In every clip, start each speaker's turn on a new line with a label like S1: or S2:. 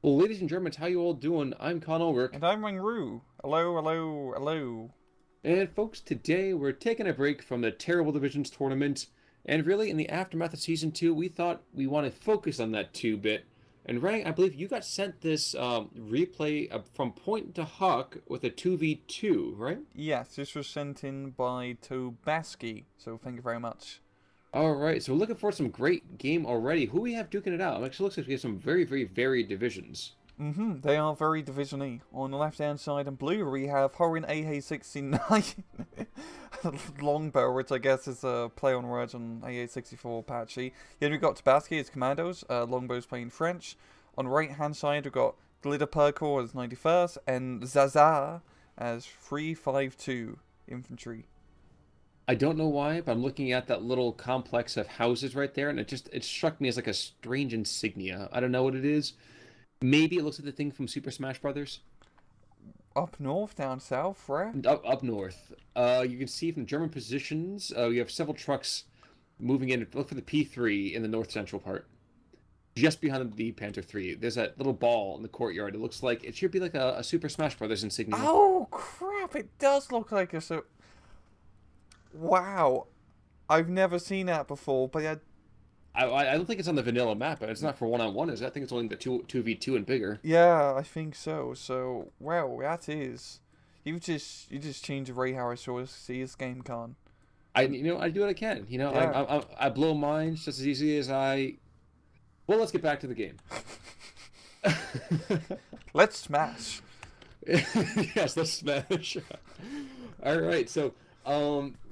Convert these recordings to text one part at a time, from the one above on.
S1: Well, ladies and Germans, how you all doing? I'm Con Ulrich.
S2: And I'm Ru. Hello, hello, hello.
S1: And folks, today we're taking a break from the terrible Divisions tournament. And really, in the aftermath of Season 2, we thought we want to focus on that 2-bit. And Rang, I believe you got sent this replay from Point to Huck with a 2v2, right?
S2: Yes, this was sent in by Tobaski, so thank you very much.
S1: All right, so we're looking for some great game already. Who we have duking it out? It actually looks like we have some very, very varied divisions.
S2: They are very division-y. On the left-hand side in blue, we have Horin AA69 Longbow, which I guess is a play on words on AA64 patchy. Then we've got Tabaski as Commandos, Longbow's playing French. On the right-hand side, we've got Glitter Percor as 91st, and Zaza as 352 Infantry.
S1: I don't know why, but I'm looking at that little complex of houses right there, and it struck me as like a strange insignia. I don't know what it is. Maybe it looks like the thing from Super Smash Brothers.
S2: Up north, down south, where?
S1: Up north. You can see from German positions, you have several trucks moving in. Look for the P3 in the north central part. Just behind the Panther 3. There's that little ball in the courtyard. It looks like, it should be like a Super Smash Brothers insignia.
S2: Oh, crap, it does look like a... Wow. I've never seen that before, but
S1: I don't think it's on the vanilla map, but it's not for one-on-one, is it? I think it's only the 2v2 and bigger.
S2: yeah, I think so. So, well, that is... You just changed the way how I sort of see this game, Con.
S1: I do what I can.
S2: Yeah.
S1: I blow minds just as easy as I. Well, let's get back to the game.
S2: Let's smash.
S1: Yes, let's smash. All right, so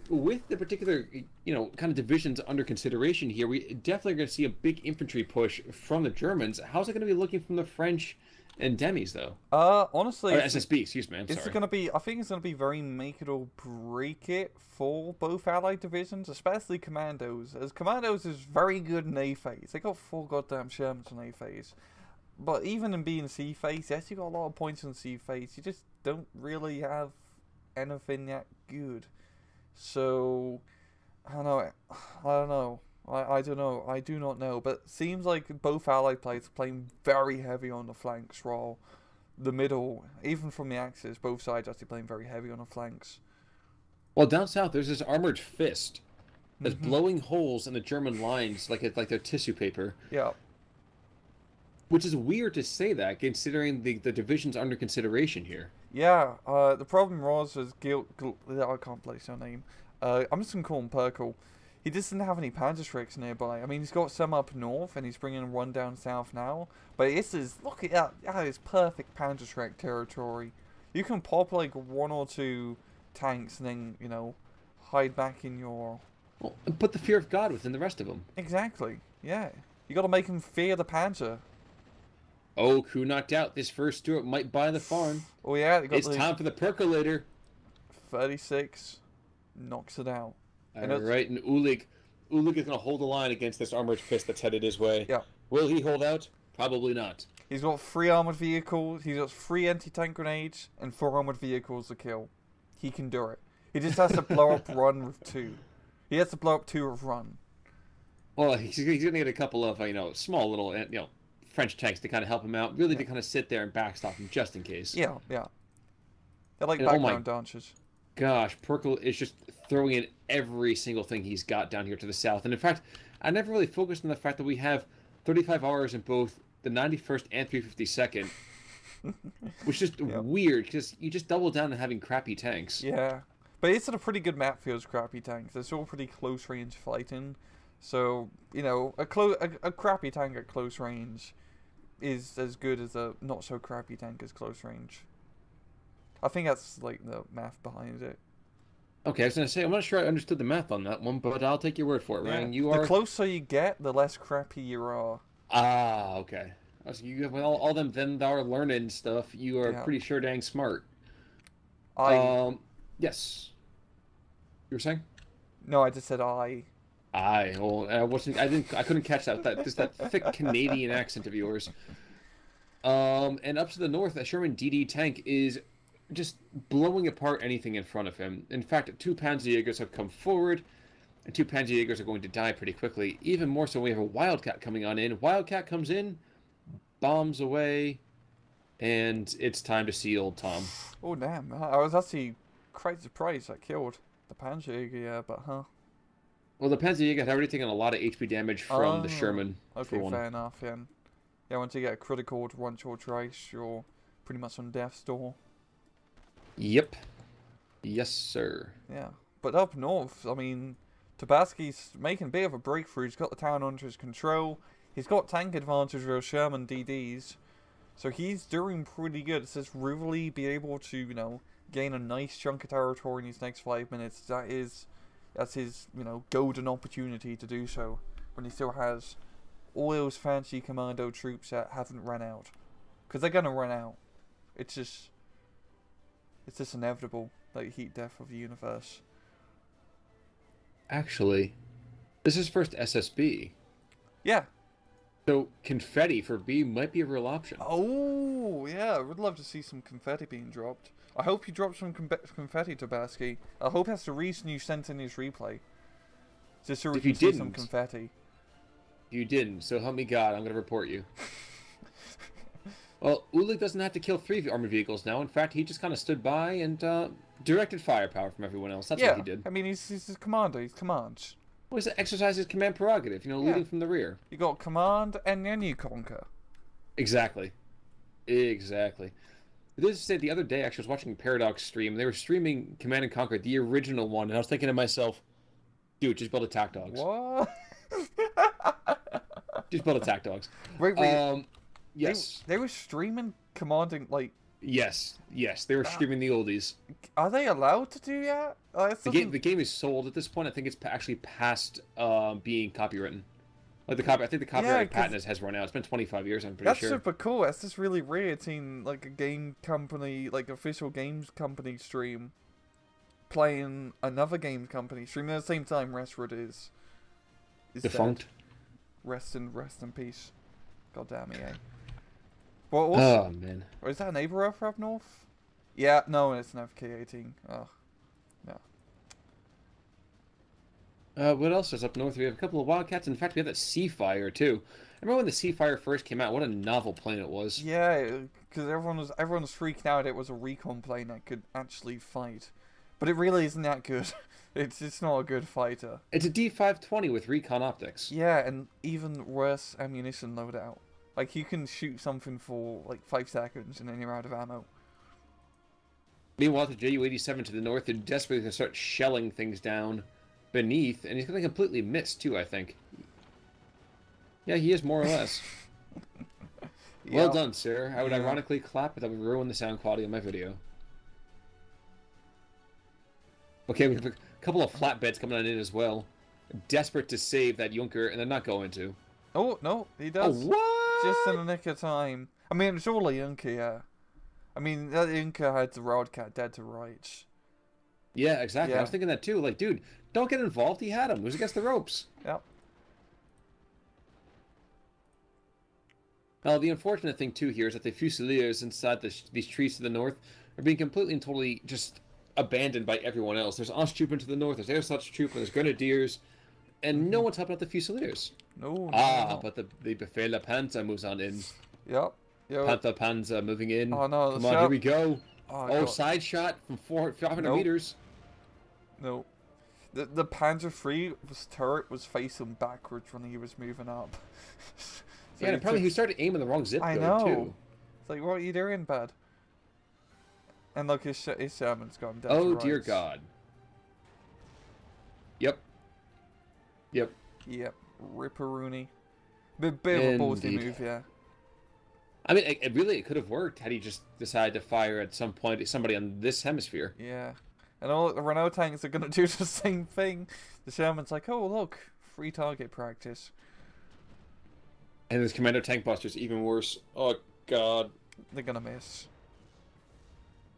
S1: with the particular kind of divisions under consideration here, we definitely are going to see a big infantry push from the Germans. How's it going to be looking from the French and Demis though?
S2: Honestly,
S1: or SSB, excuse me. I'm
S2: it's
S1: sorry.
S2: going to be. I think it's going to be very make it or break it for both allied divisions, especially Commandos. As Commandos is very good in A phase. They got 4 goddamn Shermans in A phase. But even in B and C phase, yes, you got a lot of points in C phase. You just don't really have anything that good. So I don't know. I don't know. I do not know. But it seems like both allied players are playing very heavy on the flanks, while the middle, even from the axis, both sides actually playing very heavy on the flanks.
S1: Well, down south, there's this armored fist that's blowing holes in the German lines like they're tissue paper.
S2: Yeah.
S1: Which is weird to say that, considering the divisions under consideration here.
S2: Yeah. The problem was I can't place your name. I'm just gonna call him Perkle. He just didn't have any Panzerschrecks nearby. I mean, he's got some up north, and he's bringing one down south now. But look at that. That is perfect Panzerschreck territory. You can pop like 1 or 2 tanks, and then hide back in your.
S1: Well, and put the fear of God within the rest of them.
S2: Exactly. Yeah. You got to make him fear the Panzer.
S1: Oh, crew knocked out. This first Stuart might buy the farm.
S2: Oh yeah.
S1: It's time for the percolator.
S2: 36 knocks it out.
S1: All right, and Ulig is going to hold the line against this armored fist that's headed his way.
S2: Yeah.
S1: Will he hold out? Probably not.
S2: He's got 3 armored vehicles. He's got 3 anti-tank grenades and 4 armored vehicles to kill. He can do it. He just has to blow up run with 2. He has to blow up 2 with run.
S1: Well, he's going to get a couple of small little French tanks to kind of help him out. Really, to kind of sit there and backstop him just in case.
S2: Yeah, yeah. They're like
S1: And,
S2: background dancers.
S1: Gosh, Perkle is just throwing in every single thing he's got down here to the south. And in fact, I never really focused on the fact that we have 35 hours in both the 91st and 352nd, which is just weird because you just double down on having crappy tanks.
S2: Yeah. But it's a pretty good map for those crappy tanks. It's all pretty close range fighting. So, a crappy tank at close range is as good as a not so crappy tank as close range. I think that's like the math behind it.
S1: Okay, I was going to say, I'm not sure I understood the math on that one, but I'll take your word for it, Ryan.
S2: The closer you get, the less crappy you are.
S1: Ah, okay. So you have all them thar learning stuff. You are pretty sure dang smart. Yes. You were saying?
S2: No, I just said I.
S1: Well, I couldn't catch that. Just that thick Canadian accent of yours. And up to the north, a Sherman DD tank is just blowing apart anything in front of him. In fact, 2 Panzerjägers have come forward, and 2 Panzerjägers are going to die pretty quickly. Even more so, we have a Wildcat coming on in. Wildcat comes in, bombs away And it's time to see old Tom.
S2: Oh damn! I was actually quite surprised I killed the Panzerjäger, yeah, but huh?
S1: Well, the Panzerjäger had already taken a lot of HP damage from the
S2: Oh,
S1: Sherman, for
S2: okay,
S1: one.
S2: fair enough. Yeah, yeah. Once you get a critical to once or twice, you're pretty much on death's door.
S1: Yep. Yes, sir.
S2: Yeah, but up north, I mean, Tabaski's making a bit of a breakthrough. He's got the town under his control. He's got tank advantage with Sherman DDs, so he's doing pretty good. It's just really be able to, you know, gain a nice chunk of territory in these next 5 minutes. That's his, you know, golden opportunity to do so when he still has all those fancy commando troops that haven't run out, because they're gonna run out. It's just inevitable, like heat death of the universe.
S1: Actually, this is first SSB.
S2: Yeah.
S1: So confetti for B might be a real option.
S2: Oh, yeah. I would love to see some confetti being dropped. I hope you drop some confetti, Tabaski. I hope that's the reason you sent in this replay. Just so we can see some confetti.
S1: You didn't, so help me God, I'm going to report you. Well, Ulik doesn't have to kill 3 armored vehicles now. In fact, he just kind of stood by and directed firepower from everyone else. That's what he did.
S2: I mean, he's his commander. He's command.
S1: Well, he's exercise his command prerogative, you know, leading from the rear.
S2: You got command and then you conquer.
S1: Exactly. Exactly. This said the other day, actually, I was watching Paradox stream. They were streaming Command and Conquer, the original one, and I was thinking to myself, dude, just build attack dogs.
S2: What?
S1: Just build attack dogs.
S2: Wait.
S1: Yes.
S2: They were streaming commanding, like...
S1: Yes. They were streaming the oldies.
S2: Are they allowed to do that?
S1: The game is sold at this point. I think it's actually past being copywritten. Like I think the copyright patent has run out. It's been 25 years, I'm pretty sure.
S2: That's super cool. That's just really rare seeing like a game company, like official games company stream playing another games company streaming at the same time. Restwood is
S1: defunct.
S2: Dead. Rest in peace. God damn it, eh? Well, also,
S1: oh man.
S2: Or is that an neighbor up north? Yeah, no, it's an FK18. Oh, no.
S1: What else is up north? We have a couple of Wildcats. In fact, we have that Seafire too. Remember when the Seafire first came out? What a novel plane it was.
S2: Yeah, because everyone was freaking out. It was a recon plane that could actually fight, but it really isn't that good. It's not a good fighter.
S1: It's a D520 with recon optics.
S2: Yeah, and even worse ammunition loadout. Like you can shoot something for like 5 seconds and then you're out of ammo.
S1: Meanwhile, the Ju-87 to the north, they're desperately going to start shelling things down beneath, and he's going to completely miss too, I think. Yeah, he is more or less. Well done, sir. I would ironically clap, but that would ruin the sound quality of my video. Okay, we have a couple of flatbeds coming on in as well. Desperate to save that Junker, and they're not going to.
S2: Oh, no, he does.
S1: Oh, what?
S2: Just in the nick of time. I mean, it's all a Junker, yeah. I mean, that Junker had the Wildcat dead to rights.
S1: Yeah, exactly.
S2: Yeah.
S1: I was thinking that too. Like, dude, don't get involved. He had him. It was against the ropes.
S2: Yep.
S1: Now, the unfortunate thing too here is that the Fusiliers inside these trees to the north are being completely and totally just abandoned by everyone else. There's Osttroop to the north, there's Ersatz Troop, and there's Grenadiers, and no one's helping out the Fusiliers.
S2: No.
S1: But the Befehle Panzer moves on in.
S2: Yep.
S1: Panther Panzer moving in.
S2: Oh no,
S1: come on, here we go.
S2: Oh,
S1: side shot from 500 meters.
S2: No. The Panzer III turret was facing backwards when he was moving up.
S1: So yeah, and apparently he started aiming the wrong zip code too.
S2: It's like, what are you doing, bud? And look, his Sherman's gone down.
S1: Oh dear God. Yep.
S2: Ripperoonie. Bit of a ballsy move, yeah.
S1: I mean, it could have worked had he just decided to fire at some point at somebody on this hemisphere.
S2: Yeah. And all the Renault tanks are going to do the same thing. The Sherman's like, oh, look, free target practice.
S1: And this Commando Tank Buster's even worse. Oh, God.
S2: They're going to miss.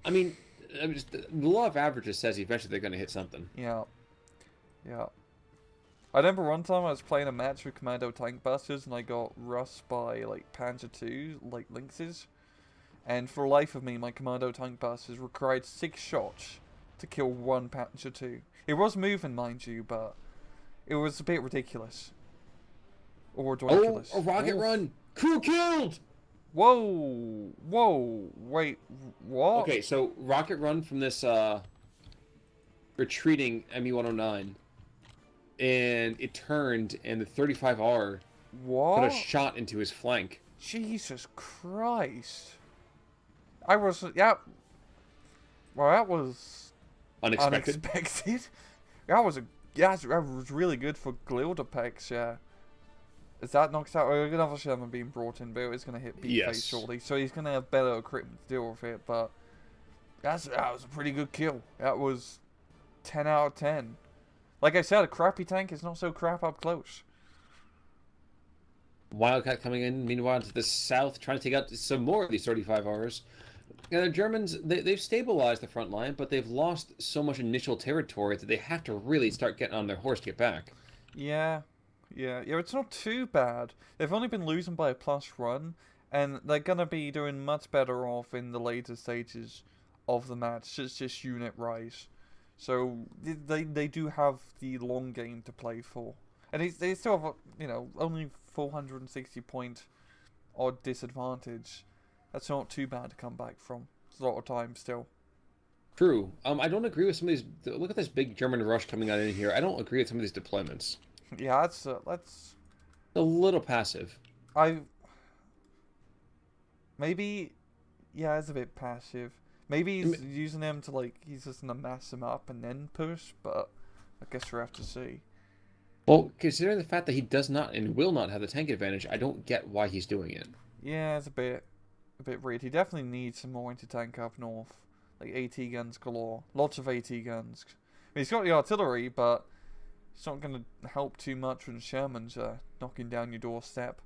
S1: I mean, the law of averages says eventually they're going to hit something.
S2: Yeah. I remember one time I was playing a match with Commando Tank Busters and I got rust by, like, Panzer II, like, Lynxes. And for the life of me, my Commando Tank Busters required 6 shots to kill 1 Panzer II. It was moving, mind you, but it was a bit ridiculous. Or ridiculous.
S1: Oh, a rocket run! Crew killed!
S2: Whoa! Whoa! Wait, what?
S1: Okay, so rocket run from this retreating ME-109, and it turned, and the 35R put a
S2: What?
S1: shot into his flank.
S2: Jesus Christ. I was, yeah. Well, that was
S1: Unexpected.
S2: unexpected. That was that was really good for Glildepex, yeah. Is that knocks out another Sherman being brought in, but it's going to hit B-Face
S1: Yes.
S2: shortly, so he's going to have better equipment to deal with it, but that was a pretty good kill. That was 10 out of 10. Like I said, a crappy tank is not so crap up close.
S1: Wildcat coming in, meanwhile, to the south, trying to take out some more of these 35Rs. And the Germans, they've stabilized the front line, but they've lost so much initial territory that they have to really start getting on their horse to get back.
S2: Yeah, it's not too bad. They've only been losing by a plus run, and they're going to be doing much better off in the later stages of the match. It's just unit rise. So they do have the long game to play for. And they still have, only 460 point odd disadvantage. That's not too bad to come back from. It's a lot of time still.
S1: True. I don't agree with some of these. Look at this big German rush coming on in here. I don't agree with some of these deployments.
S2: Yeah, that's
S1: A little passive.
S2: Maybe, yeah, it's a bit passive. Maybe he's using them to he's just gonna mass them up and then push. But I guess we'll have to see.
S1: Well, considering the fact that he does not and will not have the tank advantage, I don't get why he's doing it.
S2: Yeah, it's a bit weird. He definitely needs some more anti-tank up north. Like AT guns galore. Lots of AT guns. I mean, he's got the artillery, but it's not going to help too much when Sherman's knocking down your doorstep.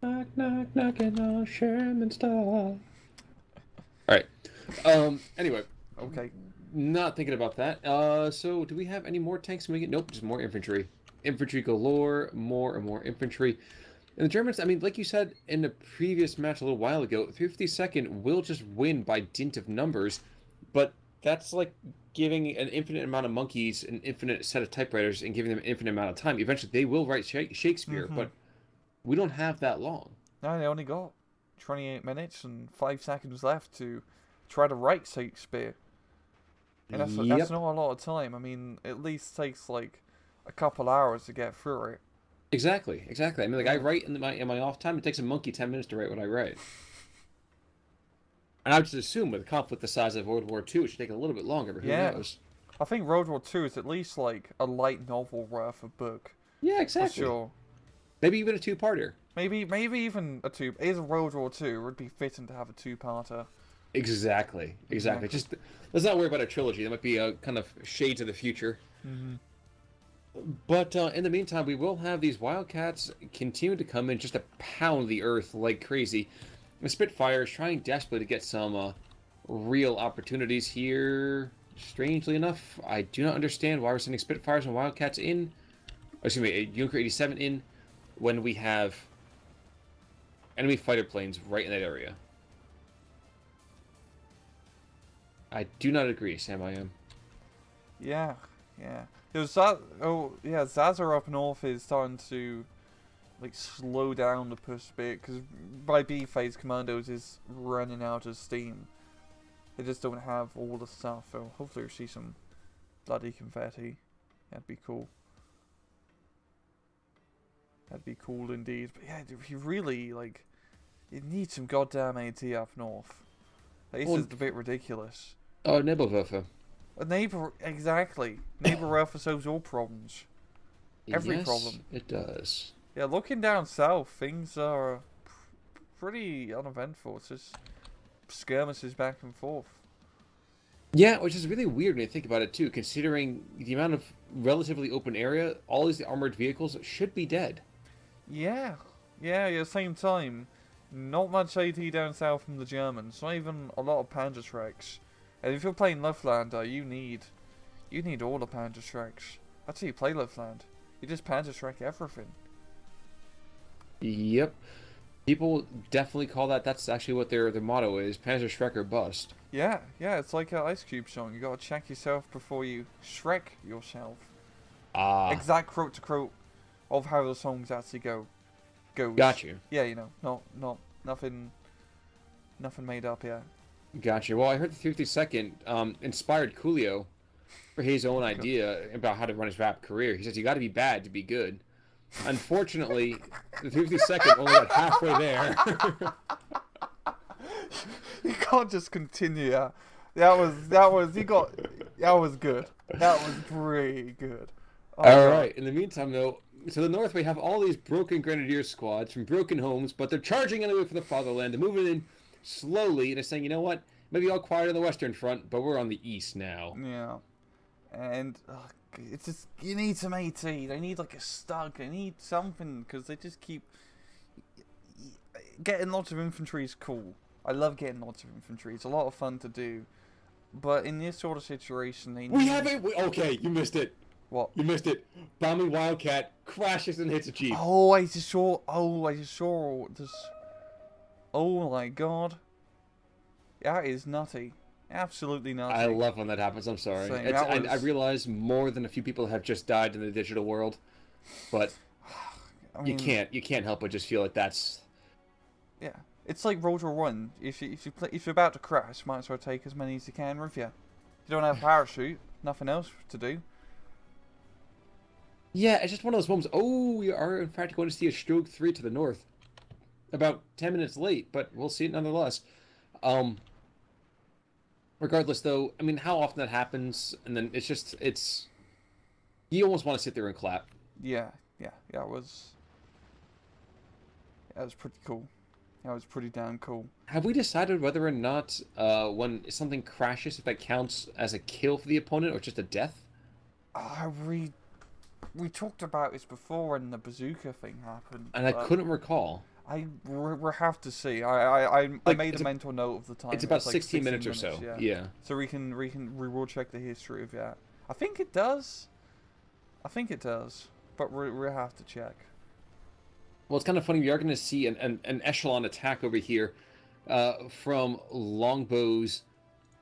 S1: Knock, knock, knocking on Sherman's door. Alright. Anyway.
S2: Okay.
S1: Not thinking about that. So do we have any more tanks we get? Nope, just more infantry. Infantry galore, more and more infantry. And the Germans, I mean, like you said in the previous match a little while ago, 352nd will just win by dint of numbers, but that's like giving an infinite amount of monkeys an infinite set of typewriters and giving them an infinite amount of time. Eventually, they will write Shakespeare, but we don't have that long.
S2: No, they only got 28 minutes and 5 seconds left to try to write Shakespeare. And that's not a lot of time. I mean, at least takes like a couple hours to get through it.
S1: Exactly. I mean, like I write in my off time. It takes a monkey 10 minutes to write what I write. And I would just assume with a conflict the size of World War II, it should take a little bit longer. But who knows?
S2: I think World War II is at least like a light novel worth of book.
S1: Yeah, exactly.
S2: For sure.
S1: Maybe even a two-parter.
S2: Maybe even a two. Is a World War II? It would be fitting to have a two-parter.
S1: Exactly. Just let's not worry about a trilogy. That might be a kind of shades of the future. But in the meantime, we will have these Wildcats continue to come in just to pound the earth like crazy. The Spitfire is trying desperately to get some real opportunities here. Strangely enough, I do not understand why we're sending Spitfires and Wildcats in. Oh, excuse me, Junker 87 in when we have enemy fighter planes right in that area. I do not agree, Sam. I am.
S2: Yeah. It was that. Oh, yeah. Zaza up north is starting to like slow down the push a bit because by B phase Commandos is running out of steam. They just don't have all the stuff. So hopefully we'll see some bloody confetti. That'd be cool. That'd be cool indeed. But yeah, you really like. You need some goddamn AT up north. This is a bit ridiculous.
S1: Oh, Nebelwerfer.
S2: A neighbor, exactly. Neighbor solves all problems. Every problem.
S1: It does.
S2: Yeah, looking down south, things are pretty uneventful. It's just skirmishes back and forth.
S1: Yeah, which is really weird when you think about it too, considering the amount of relatively open area, all these armored vehicles should be dead.
S2: Yeah. At the same time, not much AT down south from the Germans. Not even a lot of Panzerschrecks. And if you're playing Luftlander, you need all the Panzerschrecks. That's how you play Luftland. You just Panzerschreck everything.
S1: Yep. People definitely call that's actually what their motto is, Panzerschreck or bust.
S2: Yeah, it's like an Ice Cube song. You gotta check yourself before you Shrek yourself. Exact quote to quote of how the songs actually go.
S1: Got you.
S2: Yeah, not Nothing made up yet.
S1: Gotcha. Well, I heard the 52nd inspired Coolio for his own idea about how to run his rap career. He says you got to be bad to be good. Unfortunately, the 52nd only got halfway there.
S2: You can't just continue. That was good. That was pretty good.
S1: All right. In the meantime, though, to the north we have all these broken grenadier squads from broken homes, but they're charging anyway for the fatherland. They're moving in slowly. They're saying, you know what? Maybe all quiet on the western front, but we're on the east now.
S2: Yeah, and it's just you need some AT. They need like a stug. They need something because they just keep getting lots of infantry is cool. I love getting lots of infantry. It's a lot of fun to do. But in this sort of situation, they need...
S1: We have it! Okay, you missed it.
S2: What?
S1: You missed it. Bombing Wildcat crashes and hits a Jeep.
S2: Oh, I just saw this. Oh my god. That is nutty. Absolutely nutty.
S1: I love when that happens. I'm sorry. I realize more than a few people have just died in the digital world. But I mean, you can't help but just feel like that's...
S2: Yeah. It's like World War One. If you're about to crash, might as well take as many as you can with you. You don't have a parachute, nothing else to do.
S1: Yeah, it's just one of those moments. Oh, we are in fact going to see a Stroke 3 to the north. About 10 minutes late, but we'll see it nonetheless. Regardless, though, I mean, how often that happens, and then it's... You almost want to sit there and clap.
S2: Yeah, it was pretty cool. That was pretty damn cool.
S1: Have we decided whether or not when something crashes, if that counts as a kill for the opponent or just a death?
S2: We talked about this before when the bazooka thing happened.
S1: And I couldn't recall.
S2: We'll have to see. I made a mental note of the time.
S1: It's about 16 minutes or so. Yeah.
S2: So we will check the history of that. I think it does. But we'll have to check.
S1: Well, it's kind of funny. We are going to see an echelon attack over here from longbows,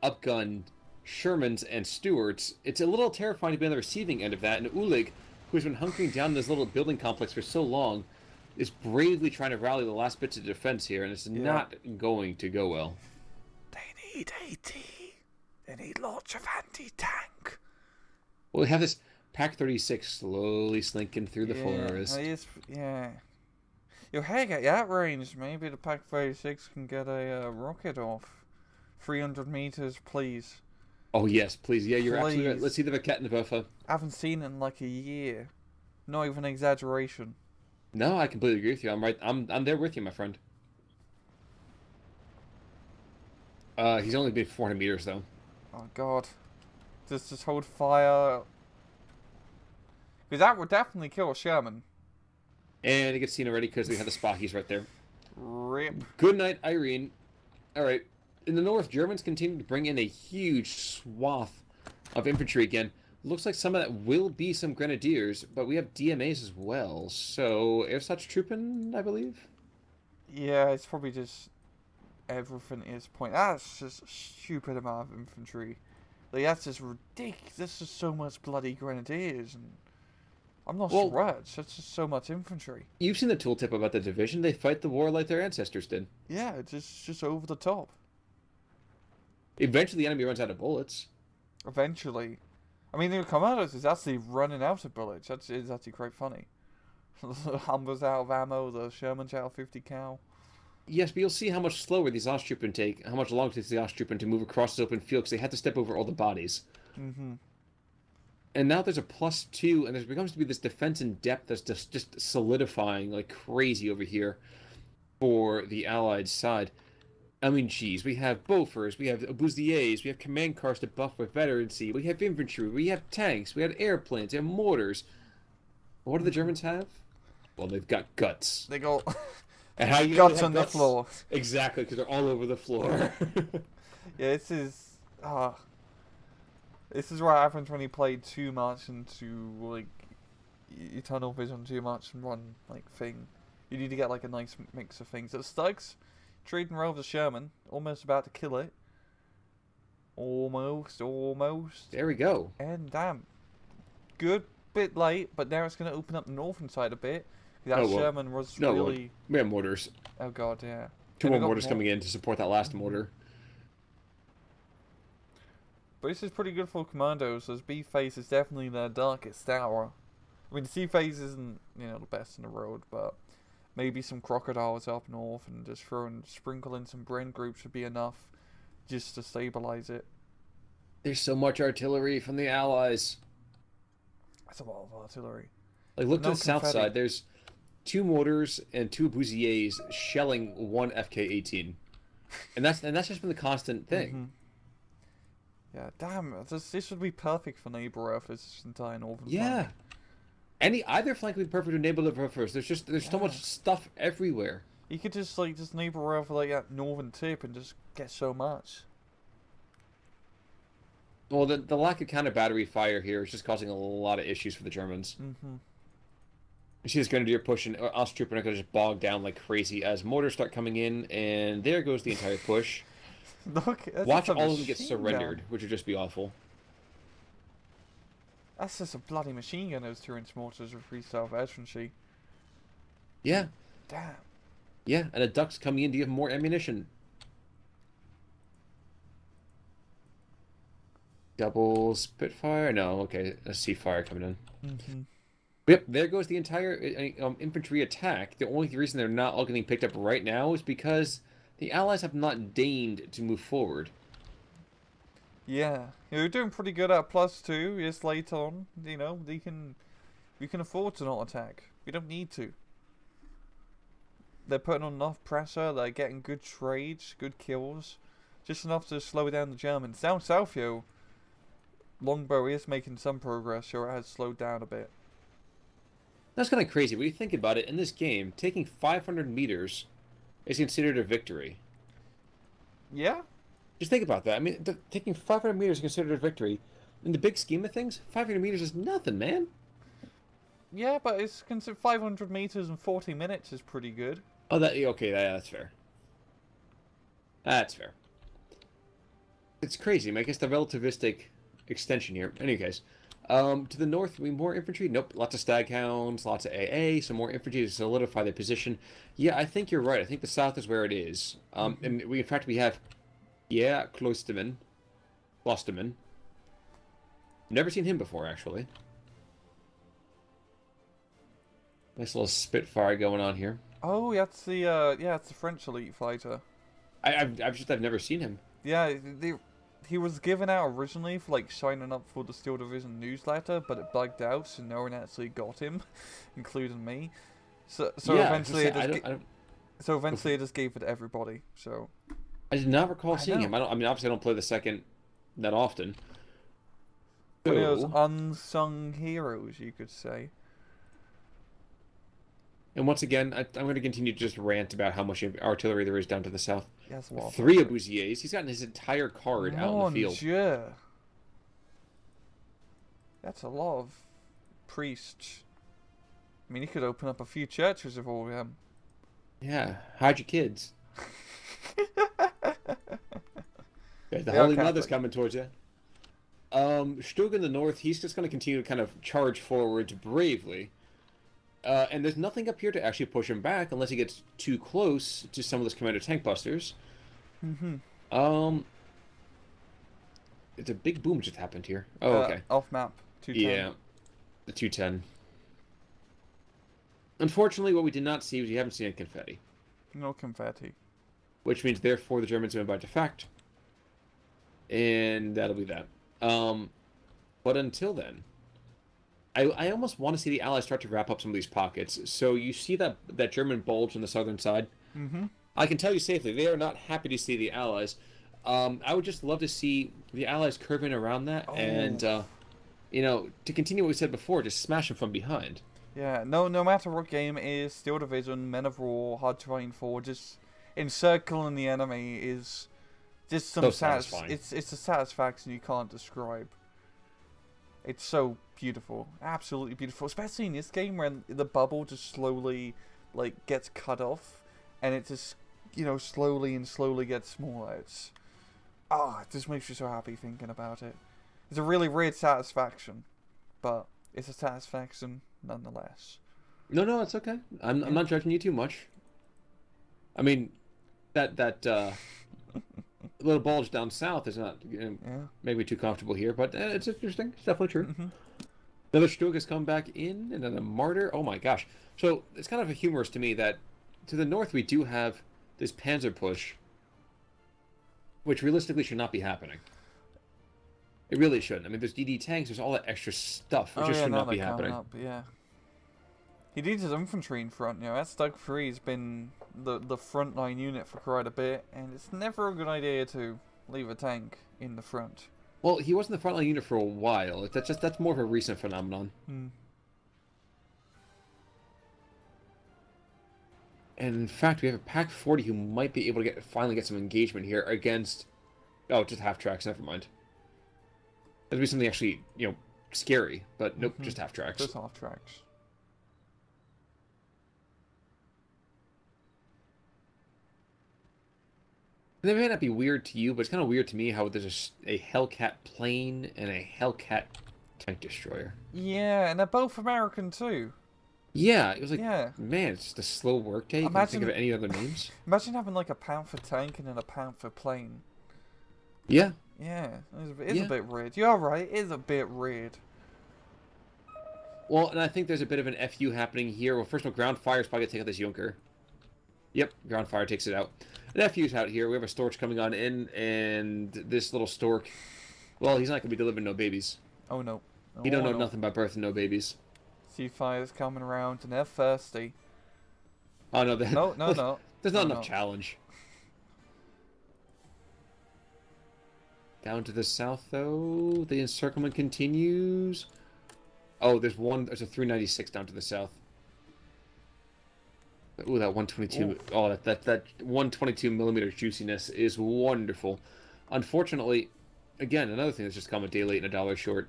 S1: upgunned Shermans, and Stuarts. It's a little terrifying to be on the receiving end of that. And Ulig, who's been hunkering down in this little building complex for so long, is bravely trying to rally the last bits of defense here, and it's not going to go well.
S2: They need AT. They need lots of anti-tank.
S1: Well, we have this Pac-36 slowly slinking through the forest.
S2: Yo, heck, at that range, maybe the Pac-36 can get a rocket off. 300 meters, please.
S1: Oh, yes, please. Yeah, you're absolutely right. Let's see the Vaquette and the Buffa.
S2: I haven't seen it in like a year. Not even an exaggeration.
S1: No, I completely agree with you. I'm right. I'm there with you, my friend. He's only been 400 meters, though.
S2: Oh, God. Just hold fire. Because that would definitely kill a Sherman.
S1: And it gets seen already because we have the Spockies right there.
S2: Rip.
S1: Good night, Irene. Alright. In the north, Germans continue to bring in a huge swath of infantry again. Looks like some of that will be some grenadiers, but we have DMAs as well. So, Ersatz-Truppen, I believe?
S2: Yeah, it's probably just everything at this point. That's just a stupid amount of infantry. Like, that's just ridiculous. This is so much bloody grenadiers and... I'm not surprised. That's just so much infantry.
S1: You've seen the tooltip about the division. They fight the war like their ancestors did.
S2: Yeah, it's just over the top.
S1: Eventually, the enemy runs out of bullets.
S2: Eventually. I mean, the Commandos is actually running out of bullets. It's actually quite funny. The Humber's out of ammo. The Sherman's out of 50 cal.
S1: Yes, but you'll see how much slower these Osttruppen take, how much longer it takes the Osttruppen to move across this open field, because they had to step over all the bodies.
S2: Mm-hmm.
S1: And now there's a +2, and there becomes to be this defense in depth that's just solidifying like crazy over here for the Allied side. I mean, geez, we have Bofors, we have Obusiers, we have command cars to buff with veterancy, we have infantry, we have tanks, we have airplanes, we have mortars. What do the Germans have? Well, they've got guts.
S2: They go...
S1: And how you
S2: guts on the floor.
S1: Exactly, because they're all over the floor.
S2: Yeah, this is... This is what happens when you play too much into, like, you tunnel vision too much in one, like, thing. You need to get, like, a nice mix of things. The Stugs, trading well with the Sherman, almost about to kill it. Almost.
S1: There we go.
S2: And damn. Good bit late, but now it's going to open up the northern side a bit. That Sherman was really...
S1: We have mortars.
S2: Oh god, yeah.
S1: Two
S2: And we
S1: more
S2: got
S1: mortars coming in to support that last mortar.
S2: But this is pretty good for commandos, as B phase is definitely their darkest hour. I mean, C phase isn't, the best in the road, but maybe some crocodiles up north and just sprinkle in some brain groups would be enough just to stabilize it.
S1: There's so much artillery from the Allies.
S2: That's a lot of artillery.
S1: Like, look to
S2: No
S1: the south
S2: confetti.
S1: side. There's 2 mortars and 2 Bousiers shelling 1 FK-18, and that's just been the constant thing.
S2: Yeah, damn. This would be perfect for neighbor Earth, this entire northern
S1: Yeah.
S2: flank.
S1: Either flank would be perfect to enable it first. There's so much stuff everywhere.
S2: You could just neighbor Earth like that northern tip and just get so much.
S1: Well, the lack of counter battery fire here is just causing a lot of issues for the Germans. You see this Grenadier push, and us trooper are going to just bog down like crazy as mortars start coming in, and there goes the entire push.
S2: Look,
S1: Watch all of them get surrendered, which would just be awful.
S2: That's just a bloody machine gun, those 2-inch mortars with freestyle veterancy.
S1: Yeah.
S2: Damn.
S1: Yeah, and a duck's coming in to give more ammunition. Double Spitfire? No, okay, a Seafire coming in. Yep, there goes the entire infantry attack. The only reason they're not all getting picked up right now is because the Allies have not deigned to move forward.
S2: Yeah, you're doing pretty good at +2. Just late on, we can afford to not attack. We don't need to. They're putting on enough pressure. They're getting good trades, good kills, just enough to slow down the Germans. Down south, Longbow is making some progress, so it has slowed down a bit.
S1: That's kind of crazy. When you think about it, in this game, taking 500 meters is considered a victory.
S2: Yeah?
S1: Just think about that. I mean, taking 500 meters is considered a victory. In the big scheme of things, 500 meters is nothing, man.
S2: Yeah, but it's considered 500 meters in 40 minutes is pretty good.
S1: Oh, okay, that's fair. That's fair. It's crazy. I guess the relativistic extension here. In any case, to the north, we more infantry. Nope, lots of staghounds, lots of AA, some more infantry to solidify their position. Yeah, I think you're right. I think the south is where it is. And in fact, we have, Klosterman. Never seen him before, actually. Nice little Spitfire going on here.
S2: Oh, that's the it's the French elite fighter.
S1: I've never seen him.
S2: Yeah, he was given out originally for like signing up for the Steel Division newsletter, but it bugged out, so no one actually got him, including me. So eventually it just gave it to everybody. So
S1: I did not recall seeing him. Obviously I don't play the second that often.
S2: One of those unsung heroes, you could say.
S1: And once again, I'm going to continue to just rant about how much artillery there is down to the south.
S2: Yes, well,
S1: 3 Obusiers. He's gotten his entire card out in the field.
S2: Yeah. That's a lot of priests. I mean, he could open up a few churches with all of them.
S1: Yeah, hide your kids. The Holy Mother's coming towards you. Stug in the north, he's just going to continue to kind of charge forwards bravely. And there's nothing up here to actually push him back unless he gets too close to some of those commander tank busters. It's a big boom just happened here. Oh, okay.
S2: Off map, 210.
S1: Yeah, the 210. Unfortunately, what we did not see was you haven't seen any confetti.
S2: No confetti.
S1: Which means, therefore, the Germans win by defect. And that'll be that. But until then, I almost want to see the Allies start to wrap up some of these pockets. So you see that German bulge on the southern side? I can tell you safely, they are not happy to see the Allies. I would just love to see the Allies curving around that and, to continue what we said before, just smash them from behind.
S2: Yeah, no matter what game it is, Steel Division, Men of War, Hard Terrain 4, just encircling the enemy is just some
S1: satisfying.
S2: It's a satisfaction you can't describe. It's so beautiful, absolutely beautiful, especially in this game when the bubble just slowly gets cut off, and it just slowly gets smaller. It just makes you so happy thinking about it. It's a really weird satisfaction, but it's a satisfaction nonetheless.
S1: No, it's okay. I'm not judging you too much. I mean, that little bulge down south is not
S2: Yeah.
S1: maybe too comfortable here, but it's interesting. It's definitely true.
S2: Mm-hmm.
S1: Another Stroke has come back in, and then a Martyr. Oh my gosh! So it's kind of humorous to me that to the north we do have this Panzer push, which realistically should not be happening. It really shouldn't. I mean, there's DD tanks, there's all that extra stuff. It just should not be happening.
S2: Up, yeah. He needs his infantry in front, you know. That Stug 3's been the frontline unit for quite a bit, and it's never a good idea to leave a tank in the front.
S1: Well, he wasn't the frontline unit for a while. That's more of a recent phenomenon.
S2: Hmm.
S1: And in fact, we have a Pack 40 who might be able to finally get some engagement here against... Oh, just half tracks, never mind. That'd be something actually, scary, but nope, just half tracks.
S2: Just half tracks.
S1: And it may not be weird to you, but it's kind of weird to me how there's a Hellcat plane and a Hellcat tank destroyer.
S2: Yeah, and they're both American too.
S1: Yeah, it was like,
S2: yeah.
S1: Man, it's just a slow workday. You can't think of any other names.
S2: Imagine having like a Panther tank and then a Panther plane.
S1: Yeah.
S2: Yeah, it's a bit weird. You're right, it is a bit weird.
S1: Well, and I think there's a bit of an FU happening here. Well, first of all, ground fire is probably going to take out this Junker. Yep, ground fire takes it out. An FU's out here. We have a Storch coming on in, and this little Stork, well, he's not going to be delivering no babies.
S2: Oh, no.
S1: He don't know nothing about birth and no babies.
S2: C5's coming around, and they're thirsty.
S1: Oh, no.
S2: No.
S1: There's not enough challenge. Down to the south, though, the encirclement continues. Oh, there's a 396 down to the south. Ooh, that 122. Ooh. Oh, that 122 millimeter juiciness is wonderful. Unfortunately, again, another thing that's just come a day late and $1 short.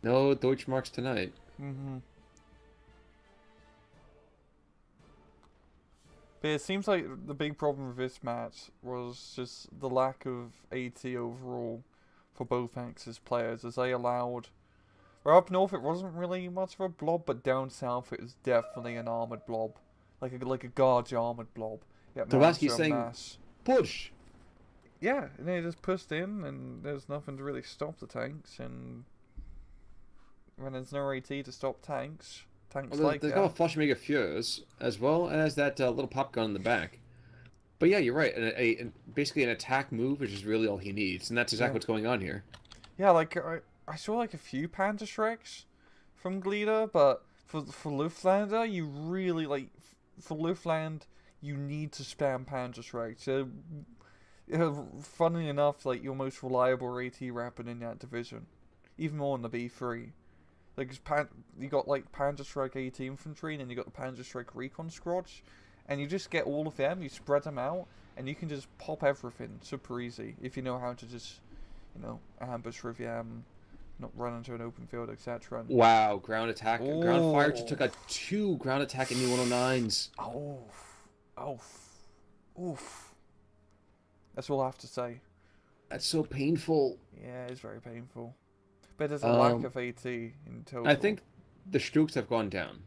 S1: No Deutschmarks tonight.
S2: Mm-hmm. But it seems like the big problem with this match was just the lack of AT overall for both Axis players, as they allowed... Well, up north it wasn't really much of a blob, but down south it was definitely an armoured blob. Like a guard's armoured blob.
S1: Tabasky's saying, push!
S2: Yeah, and they just pushed in, and there's nothing to really stop the tanks, and when there's no AT to stop tanks like
S1: they've got a Flush Mega Fures, as well as that little pop gun in the back. But yeah, you're right, basically an attack move, which is really all he needs, and that's exactly what's going on here.
S2: Yeah, like, I saw like a few Panther Shreks from Glida, but for Luftlander, you really, like, for Luftland, you need to spam Panther Shreks. So, funnily enough, like, your most reliable AT weapon in that division. Even more in the B3. Like, you got, like, Panther Shrek AT infantry, and then you got the Panther Shrek recon squads, and you just get all of them, you spread them out, and you can just pop everything super easy, if you know how to just, ambush Rivian, not run into an open field, etc.
S1: Wow, ground attack. Oh. Ground fire just took a 2 ground attack in U-109s.
S2: Oof. That's all I have to say.
S1: That's so painful.
S2: Yeah, it's very painful. But there's a lack of AT in total.
S1: I think the Strooks have gone down.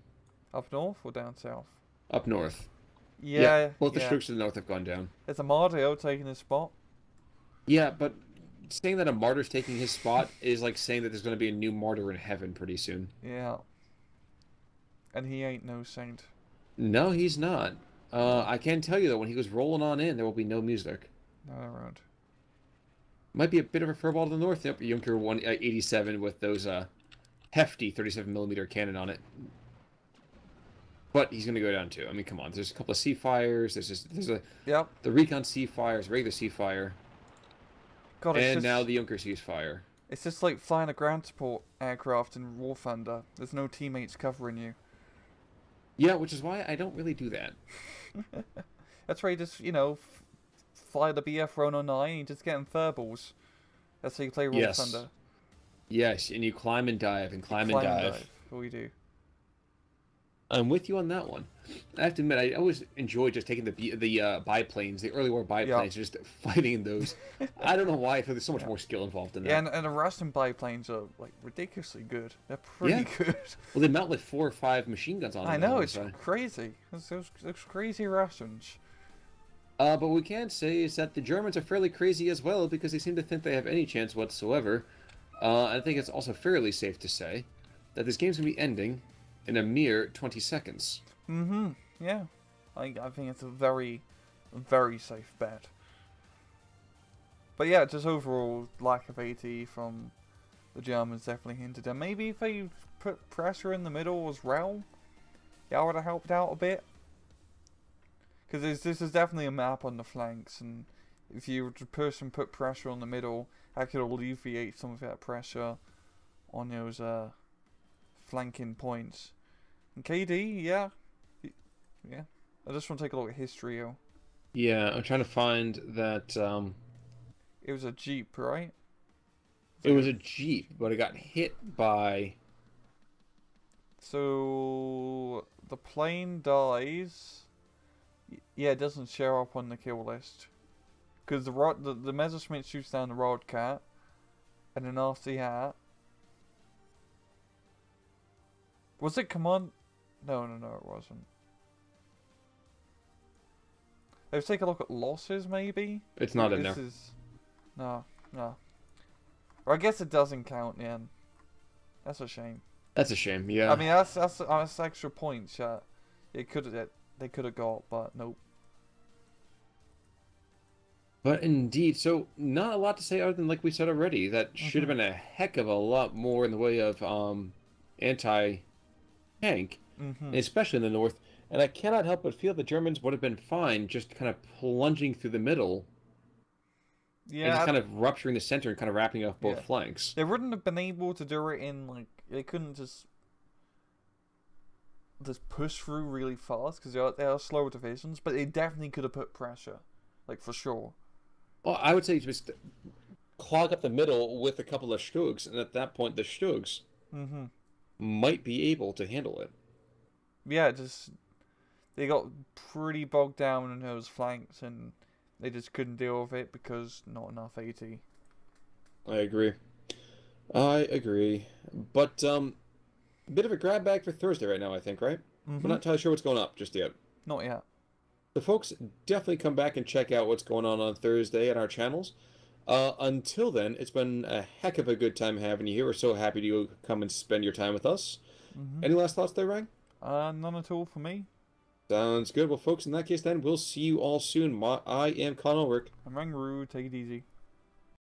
S2: Up north or down south?
S1: Up north.
S2: Yeah.
S1: Both the Strooks to the north have gone down.
S2: There's a Mardio taking his spot.
S1: Yeah, but saying that a Martyr's taking his spot is like saying that there's going to be a new Martyr in heaven pretty soon.
S2: Yeah. And he ain't no saint.
S1: No, he's not. I can tell you, though, when he goes rolling on in, there will be no music.
S2: Not around.
S1: Might be a bit of a furball to the north. Yep, Junker 187 with those hefty 37mm cannon on it. But he's going to go down too. I mean, come on. There's a couple of Seafires. There's the Recon Seafires, regular Seafire. God, and now the Junker Seafire.
S2: It's just like flying a ground support aircraft in War Thunder. There's no teammates covering you.
S1: Yeah, which is why I don't really do that.
S2: That's why you just, fly the BF 109 and you just get in furballs. That's how you play War Thunder.
S1: Yes, and you climb and dive and climb and dive.
S2: What we do.
S1: I'm with you on that one. I have to admit, I always enjoy just taking the biplanes, the early war biplanes, just fighting in those. I don't know why. I feel there's so much more skill involved in that.
S2: Yeah, and the Russian biplanes are like ridiculously good. They're pretty good.
S1: Well, they mount like 4 or 5 machine guns on them.
S2: I know, it's crazy. Those crazy Russians.
S1: But what we can say is that the Germans are fairly crazy as well because they seem to think they have any chance whatsoever. I think it's also fairly safe to say that this game's going to be ending in a mere 20 seconds.
S2: Mm-hmm. Yeah. I think it's a very, very safe bet. But yeah, just overall lack of AT from the Germans definitely hinted. And maybe if they put pressure in the middle as well, that would have helped out a bit. Because this is definitely a map on the flanks, and if you were to push and put pressure on the middle, that could alleviate some of that pressure on those flanking points. And KD, yeah. I just want to take a look at history here.
S1: Yeah, I'm trying to find that.
S2: It was a Jeep, right?
S1: It was a Jeep, but it got hit by.
S2: So the plane dies. Yeah, it doesn't show up on the kill list. Because the Messerschmitt shoots down the Rodcat. And then after that... Was it command... No, it wasn't. Let's take a look at losses, maybe?
S1: It's not in there.
S2: No. Or I guess it doesn't count, yeah. That's a shame.
S1: That's a shame, yeah.
S2: I mean, that's extra points, yeah. They could have got, but nope.
S1: But indeed, so not a lot to say other than like we said already. That should have been a heck of a lot more in the way of anti-tank, especially in the north. And I cannot help but feel the Germans would have been fine just kind of plunging through the middle.
S2: Yeah.
S1: And just kind of rupturing the center and kind of wrapping up both flanks.
S2: They wouldn't have been able to do it in, like, they couldn't just push through really fast because they are slower divisions, but they definitely could have put pressure, like, for sure.
S1: Well, I would say just clog up the middle with a couple of Stugs, and at that point the Stugs might be able to handle it.
S2: Yeah, they got pretty bogged down in those flanks, and they just couldn't deal with it because not enough AT.
S1: I agree. But a bit of a grab bag for Thursday right now, I think, right? We're not entirely sure what's going up just yet.
S2: Not yet.
S1: So folks, definitely come back and check out what's going on Thursday at our channels. Until then, it's been a heck of a good time having you here. We're so happy to come and spend your time with us. Any last thoughts there, Ryan?
S2: None at all for me.
S1: Sounds good. Well, folks, in that case, then, we'll see you all soon. I am Con Ulrich.
S2: I'm Rangaroo. Take it easy.